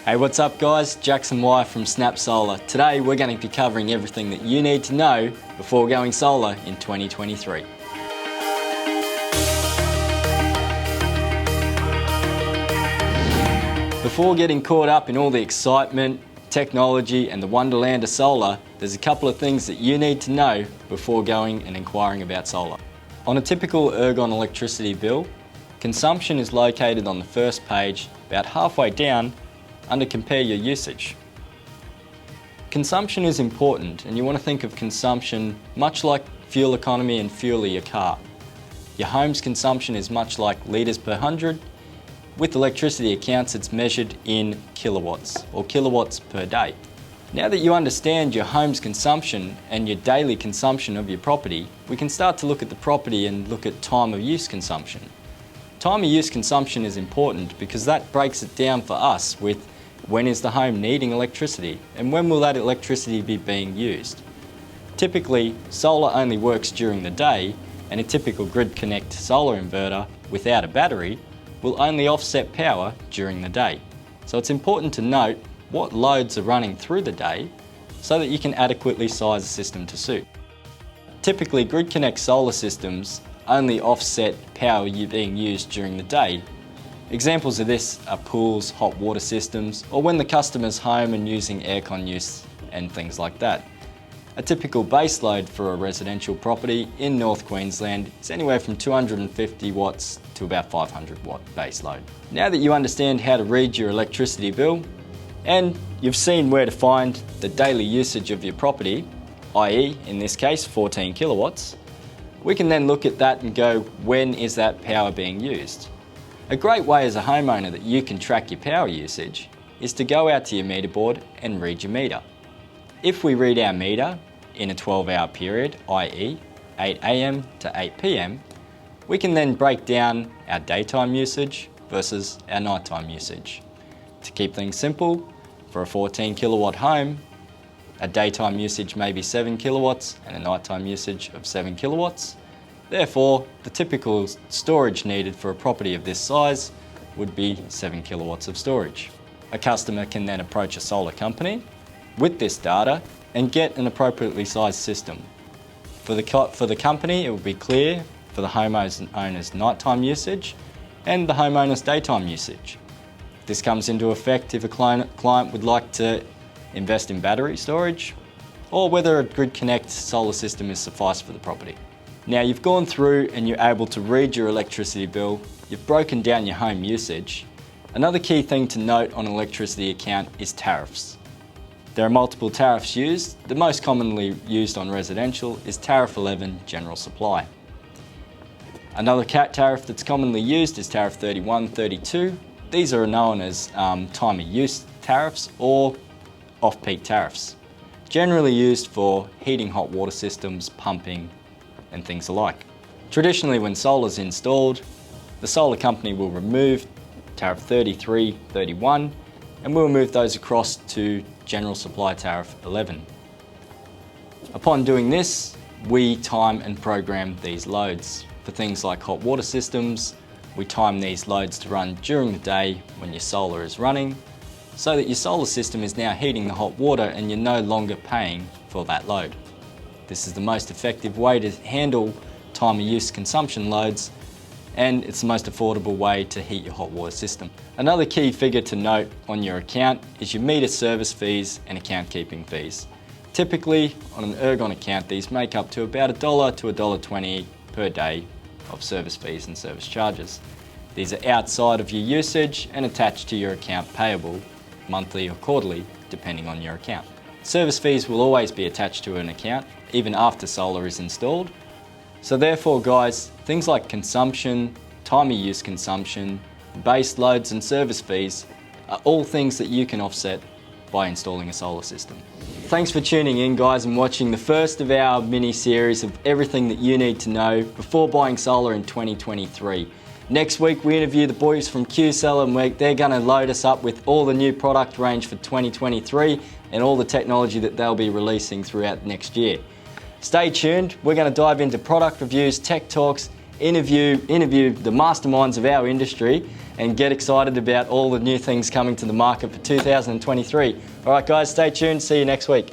Hey, what's up guys? Jackson Wire from Snap Solar. Today we're going to be covering everything that you need to know before going solar in 2023. Before getting caught up in all the excitement, technology and the wonderland of solar, there's a couple of things that you need to know before going and inquiring about solar. On a typical Ergon electricity bill, consumption is located on the first page about halfway down under Compare Your Usage. Consumption is important, and you want to think of consumption much like fuel economy and fuel of your car. Your home's consumption is much like litres per 100. With electricity accounts, it's measured in kilowatts or kilowatts per day. Now that you understand your home's consumption and your daily consumption of your property, we can start to look at the property and look at time of use consumption. Time of use consumption is important because that breaks it down for us with when is the home needing electricity and when will that electricity be being used. Typically, solar only works during the day, and a typical Grid Connect solar inverter without a battery will only offset power during the day. So it's important to note what loads are running through the day so that you can adequately size the system to suit. Typically, Grid Connect solar systems only offset power being used during the day. Examples of this are pools, hot water systems, or when the customer's home and using aircon use and things like that. A typical base load for a residential property in North Queensland is anywhere from 250 watts to about 500 watt base load. Now that you understand how to read your electricity bill and you've seen where to find the daily usage of your property, i.e. in this case 14 kilowatts, we can then look at that and go, when is that power being used? A great way as a homeowner that you can track your power usage is to go out to your meter board and read your meter. If we read our meter in a 12-hour period, i.e. 8 AM to 8 PM, we can then break down our daytime usage versus our nighttime usage. To keep things simple, for a 14 kilowatt home, a daytime usage may be 7 kilowatts and a nighttime usage of 7 kilowatts. Therefore, the typical storage needed for a property of this size would be 7 kilowatts of storage. A customer can then approach a solar company with this data and get an appropriately sized system. For the company, it will be clear for the homeowner's nighttime usage and the homeowner's daytime usage. This comes into effect if a client would like to invest in battery storage, or whether a Grid Connect solar system is suffice for the property. Now you've gone through and you're able to read your electricity bill, you've broken down your home usage. Another key thing to note on an electricity account is tariffs. There are multiple tariffs used. The most commonly used on residential is Tariff 11 General Supply. Another tariff that's commonly used is Tariff 31, 32. These are known as time of use tariffs or off-peak tariffs, generally used for heating hot water systems, pumping and things alike. Traditionally, when solar is installed, the solar company will remove Tariff 33, 31 and we'll move those across to General Supply Tariff 11. Upon doing this, we time and program these loads. For things like hot water systems, we time these loads to run during the day when your solar is running, so that your solar system is now heating the hot water and you're no longer paying for that load. This is the most effective way to handle time of use consumption loads, and it's the most affordable way to heat your hot water system. Another key figure to note on your account is your meter service fees and account keeping fees. Typically, on an Ergon account, these make up to about $1 to $1.20 per day of service fees and service charges. These are outside of your usage and attached to your account payable monthly or quarterly, depending on your account. Service fees will always be attached to an account, even after solar is installed. So therefore guys, things like consumption, time of use consumption, base loads and service fees are all things that you can offset by installing a solar system. Thanks for tuning in guys and watching the first of our mini series of everything that you need to know before buying solar in 2023. Next week we interview the boys from Qcell and they're going to load us up with all the new product range for 2023 and all the technology that they'll be releasing throughout next year. Stay tuned, we're going to dive into product reviews, tech talks, interview the masterminds of our industry, and get excited about all the new things coming to the market for 2023. All right, guys, stay tuned. See you next week.